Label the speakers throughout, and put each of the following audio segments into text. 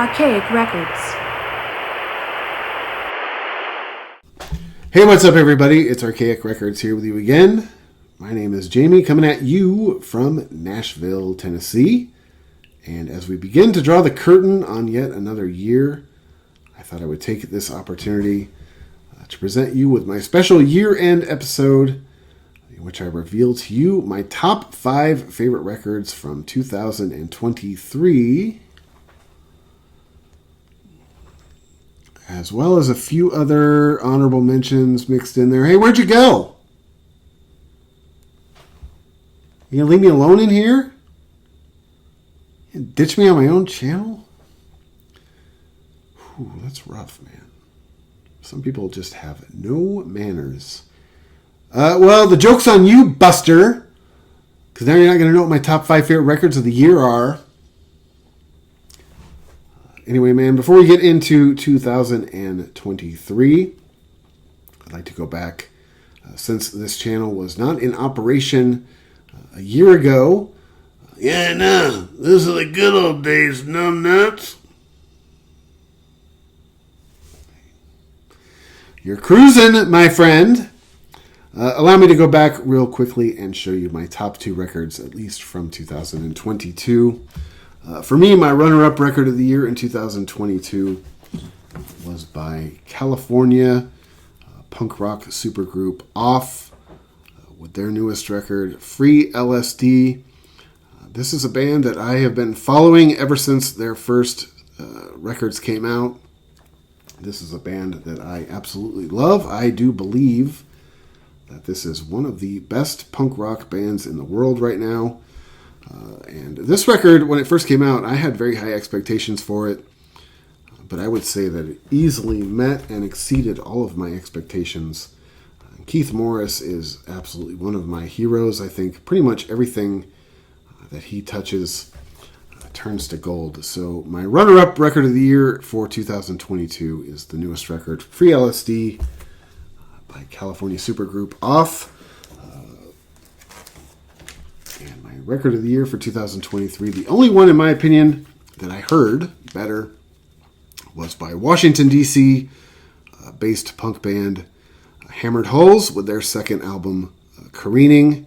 Speaker 1: Archaic Records.
Speaker 2: Hey, what's up, everybody? It's Archaic Records here with you again. My name is Jamie, coming at you from Nashville, Tennessee. And as we begin to draw the curtain on yet another year, I thought I would take this opportunity to present you with my special year-end episode in which I reveal to you my top 5 favorite records from 2023, as well as a few other honorable mentions mixed in there. Hey, where'd you go? You gonna leave me alone in here? You ditch me on my own channel? Whew, that's rough, man. Some people just have no manners. Well, the joke's on you, Buster. Because now you're not going to know what my top 5 favorite records of the year are. Anyway, man, before we get into 2023, I'd like to go back. Since this channel was not in operation a year ago. Yeah, no, those are the good old days, numbnuts. You're cruising, my friend. Allow me to go back real quickly and show you my top 2 records, at least from 2022. For me, my runner-up record of the year in 2022 was by California punk rock supergroup Off with their newest record, Free LSD. This is a band that I have been following ever since their first records came out. This is a band that I absolutely love. I do believe that this is one of the best punk rock bands in the world right now. And this record, when it first came out, I had very high expectations for it. But I would say that it easily met and exceeded all of my expectations. Keith Morris is absolutely one of my heroes. I think pretty much everything that he touches turns to gold. So my runner-up record of the year for 2022 is the newest record, Free LSD, by California supergroup Off. And my record of the year for 2023, the only one in my opinion that I heard better, was by Washington, D.C. Based punk band Hammered Hulls with their second album, Careening.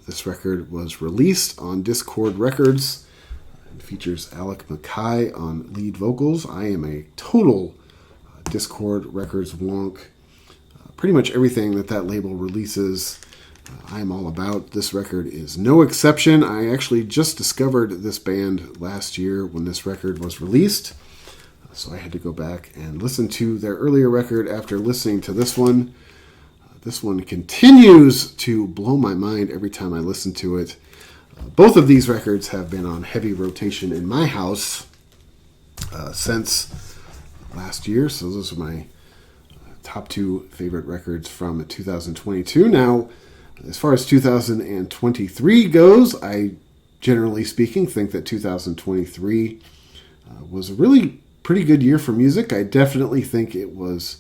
Speaker 2: This record was released on Dischord Records and features Alec Mackay on lead vocals. I am a total Dischord Records wonk. Pretty much everything that label releases, I'm all about. This record is no exception. I actually just discovered this band last year when this record was released. So I had to go back and listen to their earlier record after listening to this one. This one continues to blow my mind every time I listen to it. Both of these records have been on heavy rotation in my house since last year. So those are my top 2 favorite records from 2022. Now, as far as 2023 goes, I, generally speaking, think that 2023 was a really pretty good year for music. I definitely think it was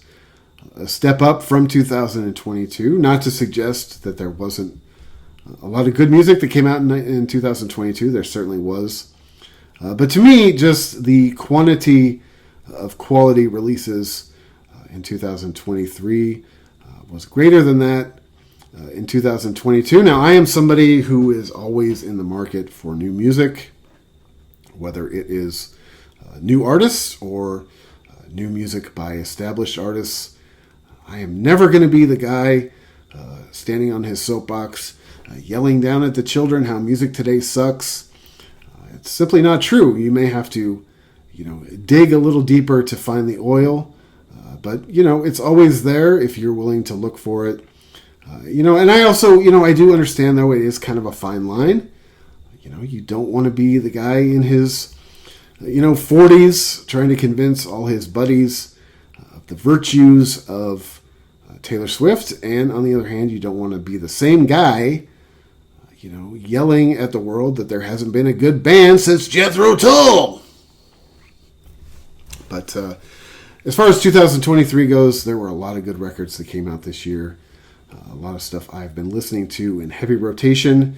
Speaker 2: a step up from 2022. Not to suggest that there wasn't a lot of good music that came out in 2022. There certainly was. But to me, just the quantity of quality releases in 2023 was greater than that in 2022. Now, I am somebody who is always in the market for new music, whether it is new artists or new music by established artists. I am never going to be the guy standing on his soapbox yelling down at the children how music today sucks. It's simply not true. You may have to, dig a little deeper to find the oil. But, it's always there if you're willing to look for it. And I also, I do understand, though, it is kind of a fine line. You don't want to be the guy in his, 40s trying to convince all his buddies of the virtues of Taylor Swift. And on the other hand, you don't want to be the same guy, yelling at the world that there hasn't been a good band since Jethro Tull. But as far as 2023 goes, there were a lot of good records that came out this year. A lot of stuff I've been listening to in heavy rotation.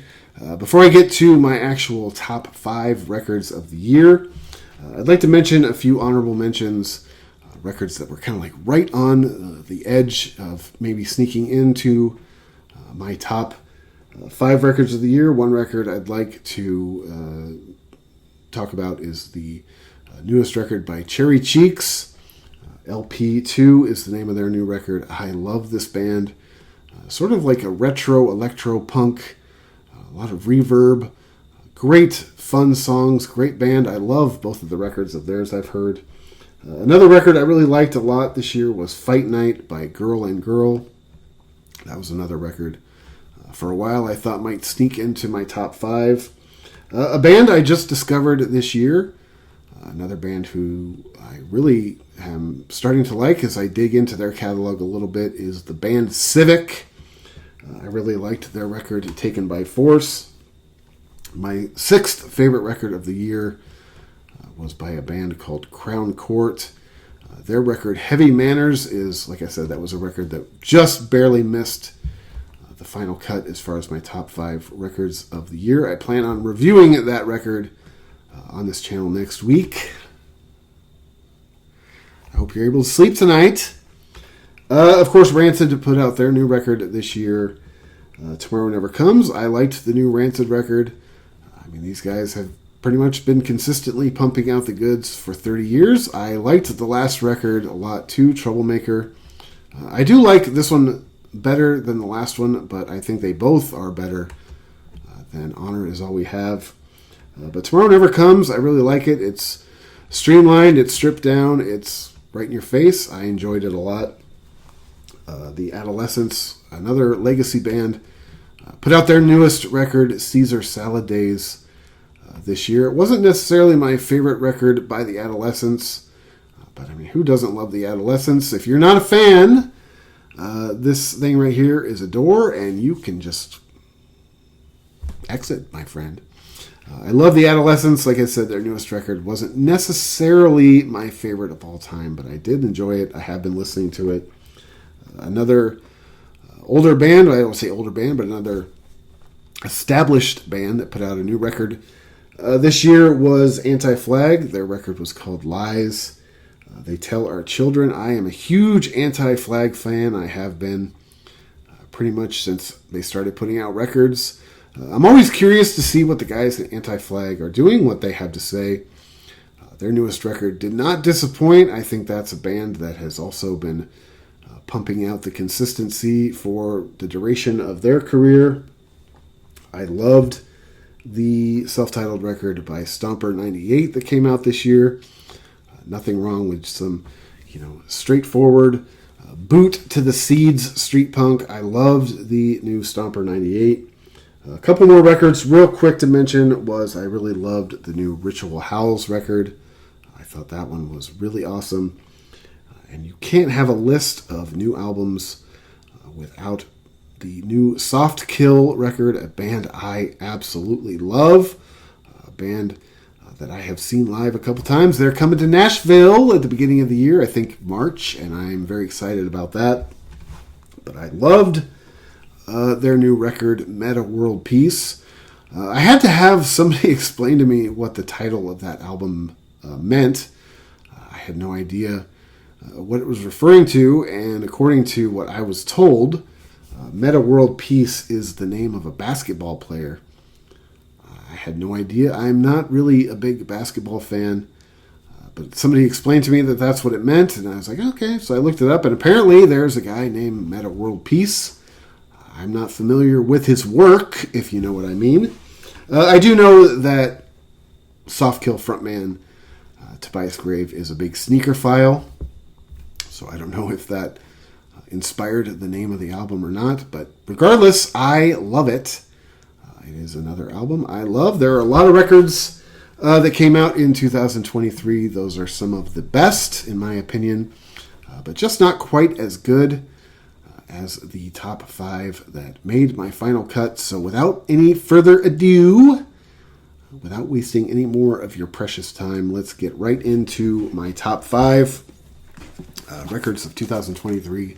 Speaker 2: Before I get to my actual top 5 records of the year, I'd like to mention a few honorable mentions, records that were kind of like right on the edge of maybe sneaking into my top 5 records of the year. One record I'd like to talk about is the newest record by Cherry Cheeks. LP2 is the name of their new record. I love this band. Sort of like a retro electro punk, a lot of reverb, great fun songs, great band. I love both of the records of theirs I've heard. Another record I really liked a lot this year was Fight Night by Girl and Girl. That was another record for a while I thought might sneak into my top 5. A band I just discovered this year, another band who I really am starting to like as I dig into their catalog a little bit, is the band Civic. I really liked their record Taken by Force. My 6th favorite record of the year was by a band called Crown Court. Their record Heavy Manners is, like I said, that was a record that just barely missed the final cut as far as my top 5 records of the year. I plan on reviewing that record on this channel next week. I hope you're able to sleep tonight. Of course, Rancid put out their new record this year, Tomorrow Never Comes. I liked the new Rancid record. I mean, these guys have pretty much been consistently pumping out the goods for 30 years. I liked the last record a lot too, Troublemaker. I do like this one better than the last one, but I think they both are better than Honor Is All We Have. But Tomorrow Never Comes, I really like it. It's streamlined, it's stripped down, it's right in your face. I enjoyed it a lot. The Adolescents, another legacy band, put out their newest record, Caesar Salad Days, this year. It wasn't necessarily my favorite record by the Adolescents, but I mean, who doesn't love the Adolescents? If you're not a fan, this thing right here is a door, and you can just exit, my friend. I love the Adolescents. Like I said, their newest record wasn't necessarily my favorite of all time, but I did enjoy it. I have been listening to it. Another older band, I don't say older band, but another established band that put out a new record this year was Anti-Flag. Their record was called Lies. They Tell Our Children. I am a huge Anti-Flag fan. I have been pretty much since they started putting out records. I'm always curious to see what the guys at Anti-Flag are doing, what they have to say. Their newest record did not disappoint. I think that's a band that has also been pumping out the consistency for the duration of their career. I loved the self-titled record by Stomper 98 that came out this year. Nothing wrong with some, straightforward boot to the seeds street punk. I loved the new Stomper 98. A couple more records real quick to mention was I really loved the new Ritual Howls record. I thought that one was really awesome. And you can't have a list of new albums without the new Soft Kill record, a band I absolutely love, a band that I have seen live a couple times. They're coming to Nashville at the beginning of the year, I think March, and I'm very excited about that. But I loved their new record, Meta World Peace. I had to have somebody explain to me what the title of that album meant. I had no idea what it was referring to, and according to what I was told, Meta World Peace is the name of a basketball player. I had no idea. I'm not really a big basketball fan, but somebody explained to me that that's what it meant, and I was like, okay. So I looked it up, and apparently there's a guy named Meta World Peace. I'm not familiar with his work, if you know what I mean. I do know that Softkill frontman Tobias Grave is a big sneaker file, so I don't know if that inspired the name of the album or not, but regardless, I love it. It is another album I love. There are a lot of records that came out in 2023. Those are some of the best, in my opinion, but just not quite as good as the top 5 that made my final cut. So without any further ado, without wasting any more of your precious time, let's get right into my top 5 records of 2023.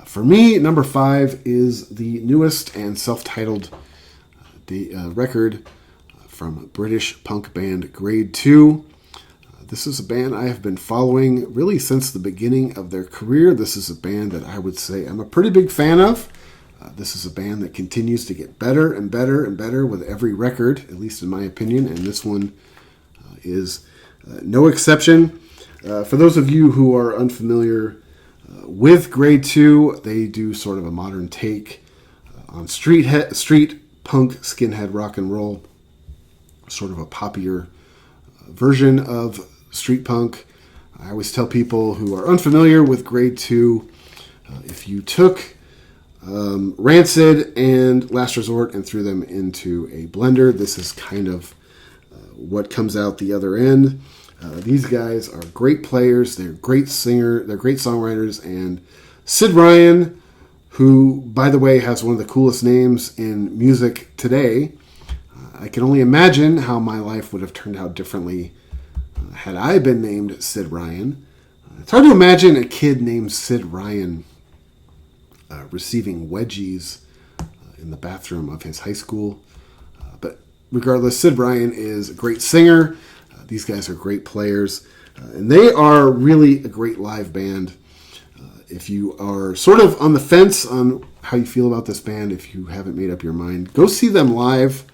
Speaker 2: For me, number 5 is the newest and self-titled record from British punk band Grade 2. This is a band I have been following really since the beginning of their career. This is a band that I would say I'm a pretty big fan of. This is a band that continues to get better and better and better with every record, at least in my opinion, and this one is no exception. For those of you who are unfamiliar with Grade 2, they do sort of a modern take on street punk, skinhead rock and roll, sort of a poppier version of street punk. I always tell people who are unfamiliar with Grade 2, if you took Rancid and Last Resort and threw them into a blender, this is kind of what comes out the other end. These guys are great players, they're great singer, they're great songwriters, and Sid Ryan, who, by the way, has one of the coolest names in music today. I can only imagine how my life would have turned out differently had I been named Sid Ryan. It's hard to imagine a kid named Sid Ryan receiving wedgies in the bathroom of his high school. But regardless, Sid Ryan is a great singer. These guys are great players. And they are really a great live band. If you are sort of on the fence on how you feel about this band, if you haven't made up your mind, go see them live.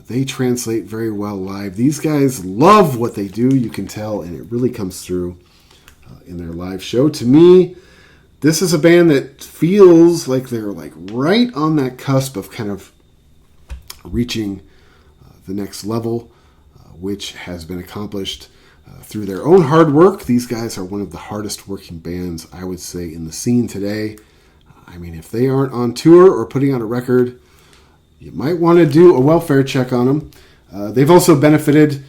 Speaker 2: They translate very well live. These guys love what they do, you can tell, and it really comes through in their live show. To me, this is a band that feels like they're like right on that cusp of kind of reaching the next level, which has been accomplished through their own hard work. These guys are one of the hardest working bands, I would say, in the scene today. I mean, if they aren't on tour or putting out a record, you might want to do a welfare check on them. They've also benefited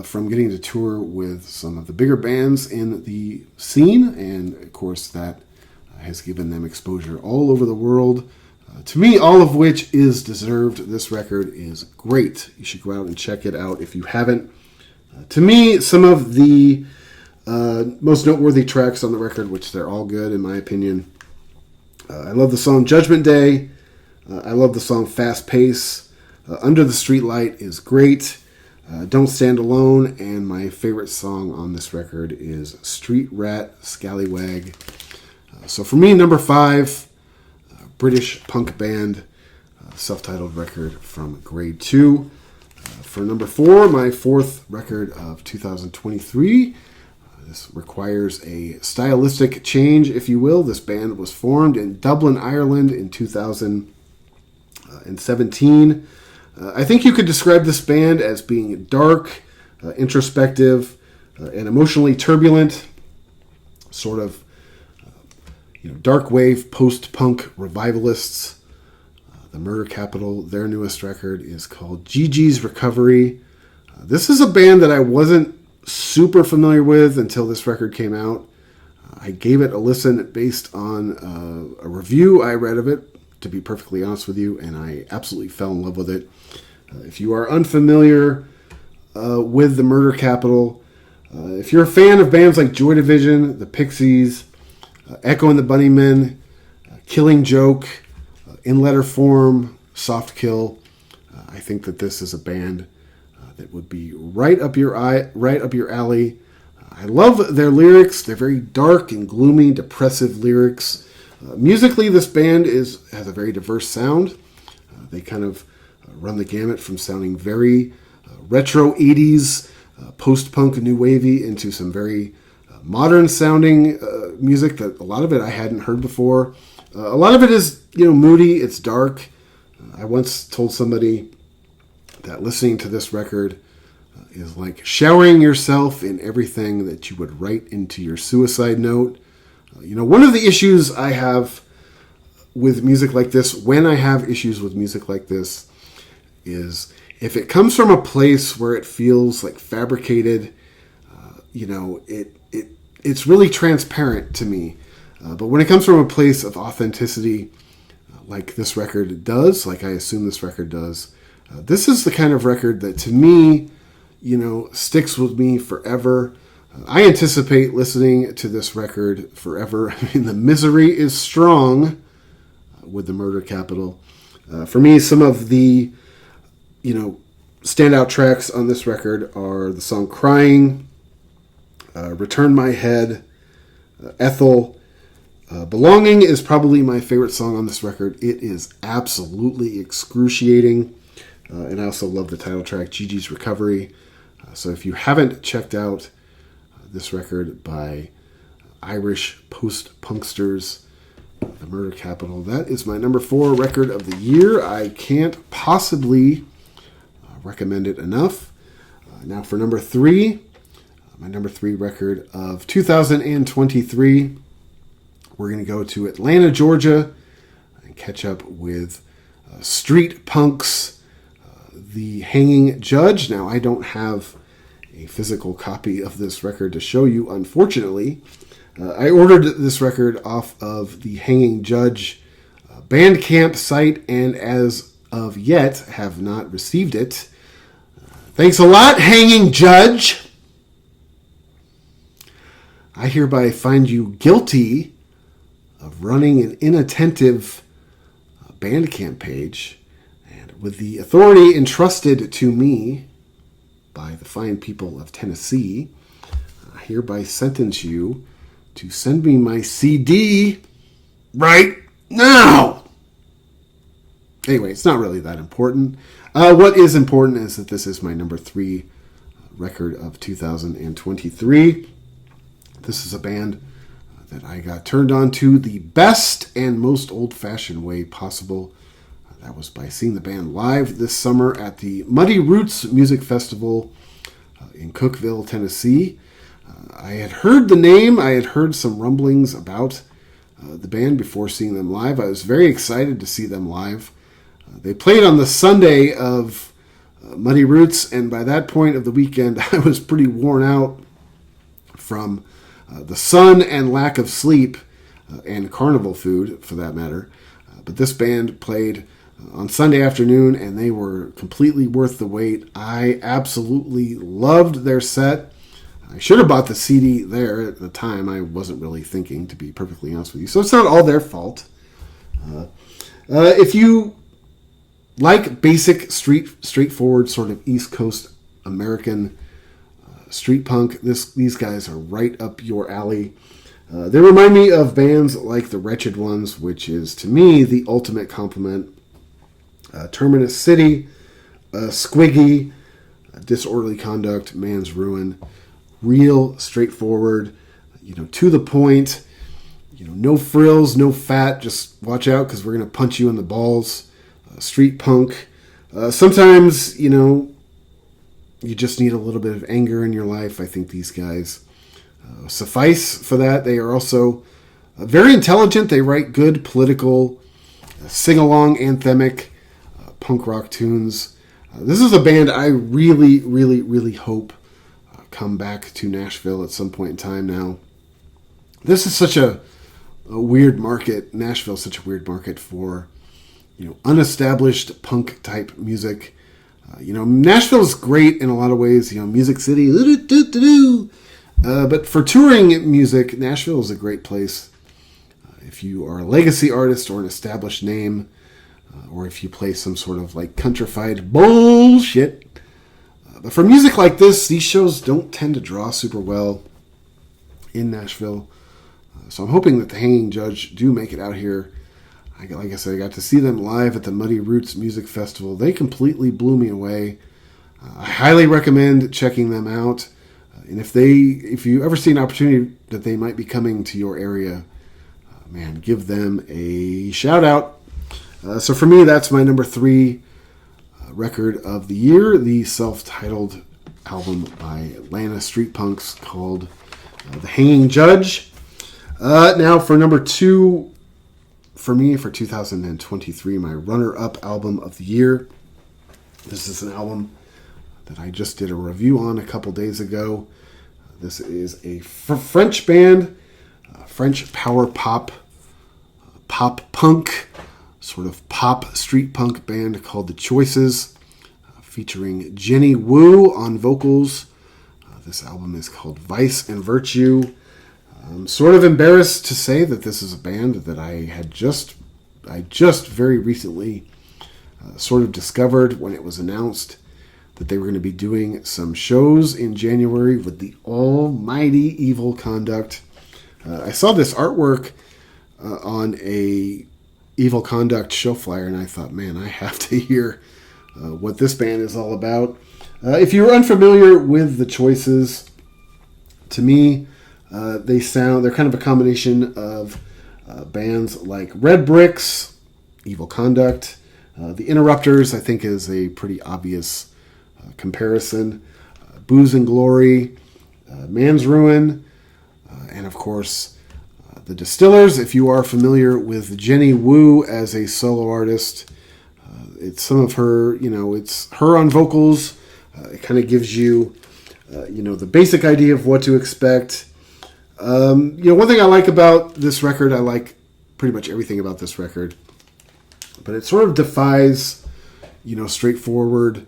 Speaker 2: from getting to tour with some of the bigger bands in the scene, and of course that has given them exposure all over the world. To me, all of which is deserved. This record is great. You should go out and check it out if you haven't. To me, some of the most noteworthy tracks on the record, which they're all good in my opinion. I love the song Judgment Day. I love the song Fast Pace. Under the Streetlight is great. Don't Stand Alone. And my favorite song on this record is Street Rat Scallywag. So for me, number 5, British punk band, self-titled record from Grade 2. For number 4, my 4th record of 2023. This requires a stylistic change, if you will. This band was formed in Dublin, Ireland in 2017. I think you could describe this band as being dark, introspective, and emotionally turbulent, sort of dark wave post-punk revivalists. The Murder Capital, their newest record is called Gigi's Recovery. This is a band that I wasn't super familiar with until this record came out. I gave it a listen based on a review I read of it, to be perfectly honest with you, and I absolutely fell in love with it. If you are unfamiliar with the Murder Capital, if you're a fan of bands like Joy Division, the Pixies, Echo and the Bunnymen, Killing Joke, In Letter Form, Soft Kill, I think that this is a band that would be right up your alley. I love their lyrics. They're very dark and gloomy, depressive lyrics. Musically, this band has a very diverse sound. They kind of run the gamut from sounding very retro 80s, post-punk, new wavy, into some very modern sounding music that a lot of it I hadn't heard before. A lot of it is, moody. It's dark. I once told somebody that listening to this record is like showering yourself in everything that you would write into your suicide note. One of the issues I have with music like this, when I have issues with music like this, is if it comes from a place where it feels like fabricated, it's really transparent to me. But when it comes from a place of authenticity, like this record does, like I assume this record does, this is the kind of record that to me, sticks with me forever. I anticipate listening to this record forever. I mean, the misery is strong with the Murder Capital. For me, some of the, standout tracks on this record are the song Crying, Return My Head, Ethel. Belonging is probably my favorite song on this record. It is absolutely excruciating. And I also love the title track, Gigi's Recovery. So if you haven't checked out this record by Irish post-punksters, The Murder Capital, that is my number 4 record of the year. I can't possibly recommend it enough. Now for number 3, my number 3 record of 2023, we're going to go to Atlanta, Georgia, and catch up with Street Punk's The Hanging Judge. Now, I don't have a physical copy of this record to show you, unfortunately. I ordered this record off of the Hanging Judge Bandcamp site, and as of yet, have not received it. Thanks a lot, Hanging Judge! I hereby find you guilty of running an inattentive Bandcamp page, and with the authority entrusted to me by the fine people of Tennessee, I hereby sentence you to send me my CD right now. Anyway, it's not really that important. What is important is that this is my number 3 record of 2023. This is a band that I got turned on to the best and most old-fashioned way possible. That was by seeing the band live this summer at the Muddy Roots Music Festival in Cookeville, Tennessee. I had heard the name. I had heard some rumblings about the band before seeing them live. I was very excited to see them live. They played on the Sunday of Muddy Roots, and by that point of the weekend, I was pretty worn out from the sun and lack of sleep and carnival food, for that matter. But this band played on Sunday afternoon, and they were completely worth the wait. I absolutely loved their set. I should have bought the CD there at the time. I wasn't really thinking, to be perfectly honest with you. So it's not all their fault. If you like basic, straightforward, sort of East Coast American street punk, these guys are right up your alley. They remind me of bands like the Wretched Ones, which is, to me, the ultimate compliment. Terminus City, Squiggy, Disorderly Conduct, Man's Ruin. Real straightforward, to the point, no frills, no fat, just watch out because we're going to punch you in the balls. Street punk. Sometimes, you just need a little bit of anger in your life. I think these guys suffice for that. They are also very intelligent. They write good political, sing-along, anthemic punk rock tunes. This is a band I really, really, really hope come back to Nashville at some point in time now. This is such a weird market. Nashville's such a weird market for, unestablished punk type music. Nashville's great in a lot of ways, Music City, but for touring music, Nashville is a great place. If you are a legacy artist or an established name, or if you play some sort of countrified bullshit. But for music like this, these shows don't tend to draw super well in Nashville. So I'm hoping that the Hanging Judge do make it out here. Like I said, I got to see them live at the Muddy Roots Music Festival. They completely blew me away. I highly recommend checking them out. And if you ever see an opportunity that they might be coming to your area, give them a shout out. So for me, that's my number 3 record of the year, the self-titled album by Atlanta Street Punks called The Hanging Judge. Now for number 2, for me, for 2023, my runner-up album of the year. This is an album that I just did a review on a couple days ago. This is a French band, French power pop, pop punk, sort of pop street punk band called The Choices, featuring Jenny Wu on vocals. This album is called Vice and Virtue. I'm sort of embarrassed to say that this is a band that I just very recently sort of discovered when it was announced that they were going to be doing some shows in January with the almighty Evil Conduct. I saw this artwork on a Evil Conduct show flyer, and I thought, man, I have to hear what this band is all about. If you're unfamiliar with the Choices, to me, they're kind of a combination of bands like Red Bricks, Evil Conduct. The Interrupters, I think, is a pretty obvious comparison. Booze and Glory, Man's Ruin, and of course, the Distillers. If you are familiar with Jenny Wu as a solo artist, it's some of her, it's her on vocals. It kind of gives you, the basic idea of what to expect. One thing I like about this record, I like pretty much everything about this record, but it sort of defies, straightforward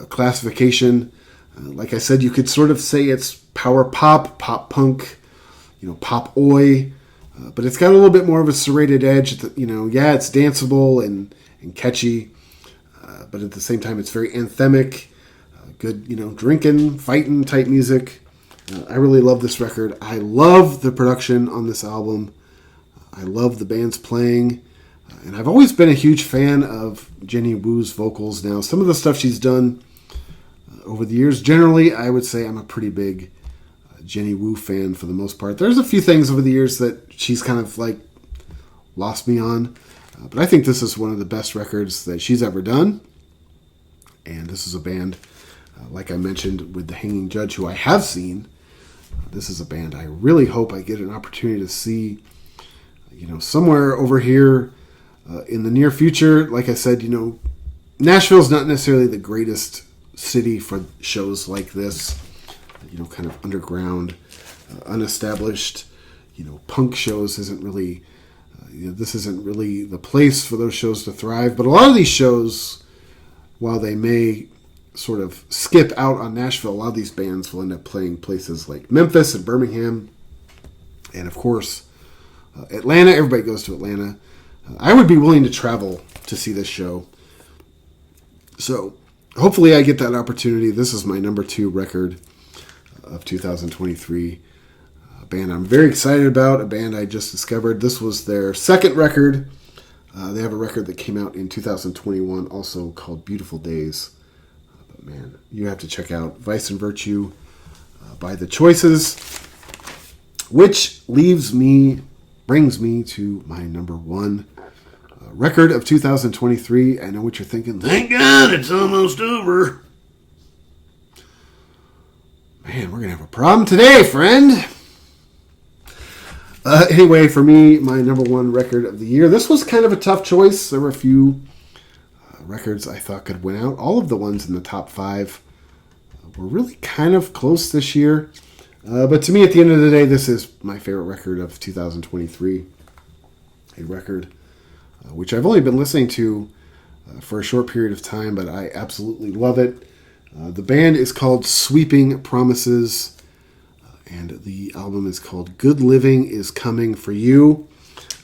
Speaker 2: classification. Like I said, you could sort of say it's power pop, pop punk, pop oi, but it's got a little bit more of a serrated edge. It's danceable and catchy, but at the same time, it's very anthemic. Good, drinking, fighting type music. I really love this record. I love the production on this album. I love the band's playing. And I've always been a huge fan of Jenny Wu's vocals. Now, some of the stuff she's done over the years, generally, I would say I'm a pretty big Jenny Wu fan for the most part. There's a few things over the years that she's kind of like lost me on. But I think this is one of the best records that she's ever done. And this is a band, like I mentioned, with The Hanging Judge, who I have seen. This is a band I really hope I get an opportunity to see, somewhere over here in the near future. Like I said, Nashville's not necessarily the greatest city for shows like this, kind of underground, unestablished, punk shows isn't really, this isn't really the place for those shows to thrive. But a lot of these shows, while they may sort of skip out on Nashville, a lot of these bands will end up playing places like Memphis and Birmingham, and of course Atlanta. Everybody goes to Atlanta. I would be willing to travel to see this show, so hopefully I get that opportunity. This is my number 2 record of 2023. A band I'm very excited about, a band I just discovered. This was their second record. They have a record that came out in 2021 also called Beautiful Days. Man, you have to check out Vice and Virtue by The Choices, which brings me to my number 1 record of 2023. I know what you're thinking. Thank God it's almost over. Man, we're going to have a problem today, friend. Anyway, for me, my number 1 record of the year. This was kind of a tough choice. There were a few records I thought could win out. All of the ones in the top 5 were really kind of close this year. But to me, at the end of the day, this is my favorite record of 2023. A record which I've only been listening to for a short period of time, but I absolutely love it. The band is called Sweeping Promises, and the album is called Good Living Is Coming for You.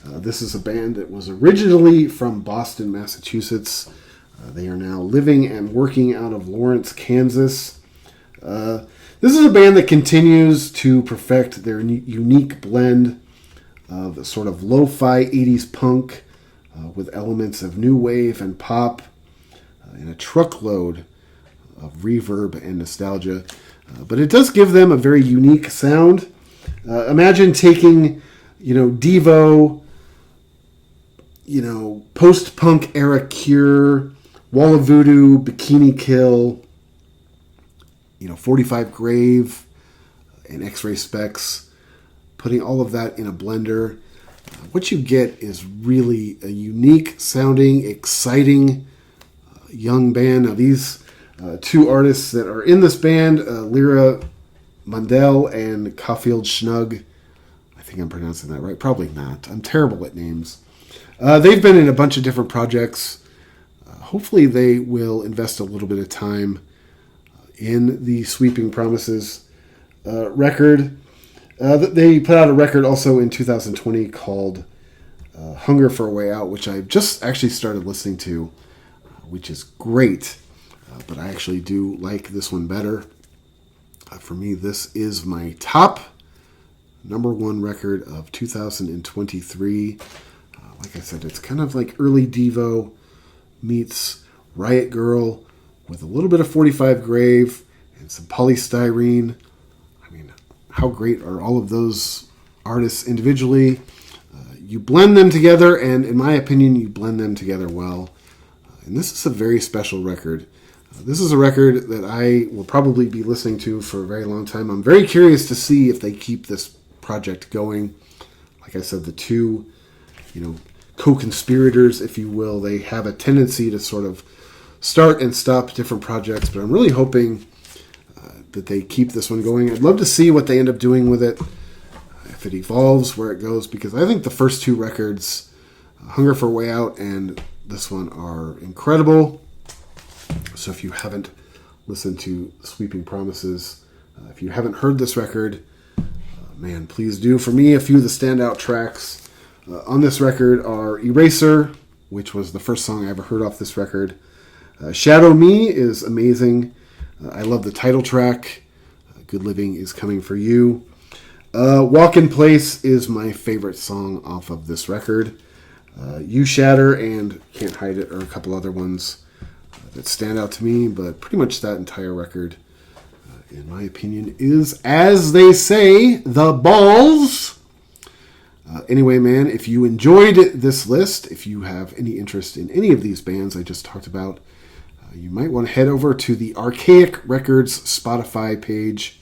Speaker 2: This is a band that was originally from Boston, Massachusetts. They are now living and working out of Lawrence, Kansas. This is a band that continues to perfect their unique blend of sort of lo-fi 80s punk with elements of new wave and pop and a truckload of reverb and nostalgia. But it does give them a very unique sound. Imagine taking, Devo, post-punk era Cure, Wall of Voodoo, Bikini Kill, 45 Grave, and X-Ray Specs, putting all of that in a blender. What you get is really a unique sounding, exciting young band. Now these 2 artists that are in this band, Lyra Mundell and Caulfield Schnug, I think I'm pronouncing that right. Probably not. I'm terrible at names. They've been in a bunch of different projects. Hopefully they will invest a little bit of time in the Sweeping Promises record. They put out a record also in 2020 called Hunger for a Way Out, which I've just actually started listening to, which is great. but I actually do like this one better. For me, this is my top number one record of 2023. Like I said, it's kind of like early Devo meets Riot Girl with a little bit of 45 Grave and some Polystyrene. I mean, how great are all of those artists individually? You blend them together, and in my opinion, you blend them together well. And this is a very special record. This is a record that I will probably be listening to for a very long time. I'm very curious to see if they keep this project going. Like I said, the two, co-conspirators, if you will, they have a tendency to sort of start and stop different projects, but I'm really hoping that they keep this one going. I'd love to see what they end up doing with it, if it evolves, where it goes, because I think the first two records, Hunger for a Way Out and this one, are incredible. So if you haven't listened to Sweeping Promises, if you haven't heard this record, man, please do. For me, a few of the standout tracks on this record are Eraser, which was the first song I ever heard off this record. Shadow Me is amazing. I love the title track. Good Living Is Coming For You. Walk in Place is my favorite song off of this record. You Shatter and Can't Hide It are a couple other ones that stand out to me, but pretty much that entire record, in my opinion, is, as they say, the balls. Anyway, man, if you enjoyed this list, if you have any interest in any of these bands I just talked about, you might want to head over to the Archaic Records Spotify page.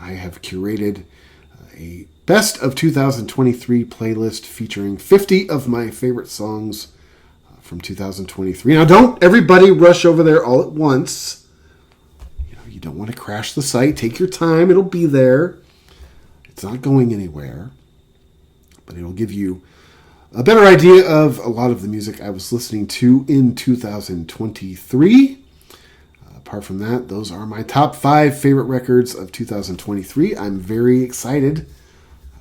Speaker 2: I have curated a best of 2023 playlist featuring 50 of my favorite songs from 2023. Now, don't everybody rush over there all at once. You don't want to crash the site. Take your time. It'll be there. It's not going anywhere. But it'll give you a better idea of a lot of the music I was listening to in 2023. Apart from that, those are my top 5 favorite records of 2023. I'm very excited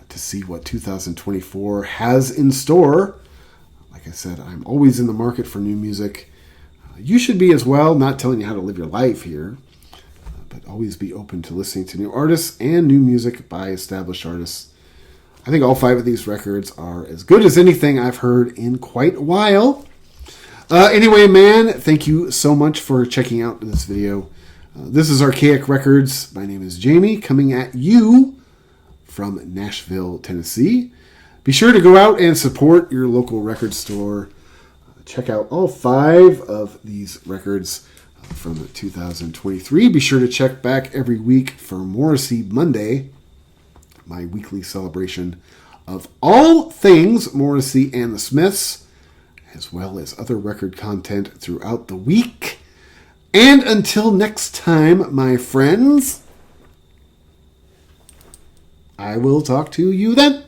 Speaker 2: to see what 2024 has in store. Like I said, I'm always in the market for new music. You should be as well. Not telling you how to live your life here, but always be open to listening to new artists and new music by established artists. I think all 5 of these records are as good as anything I've heard in quite a while. Anyway, man, thank you so much for checking out this video. This is Archaic Records. My name is Jamie, coming at you from Nashville, Tennessee. Be sure to go out and support your local record store. Check out all 5 of these records from 2023. Be sure to check back every week for Morrissey Monday, my weekly celebration of all things Morrissey and the Smiths, as well as other record content throughout the week. And until next time, my friends, I will talk to you then.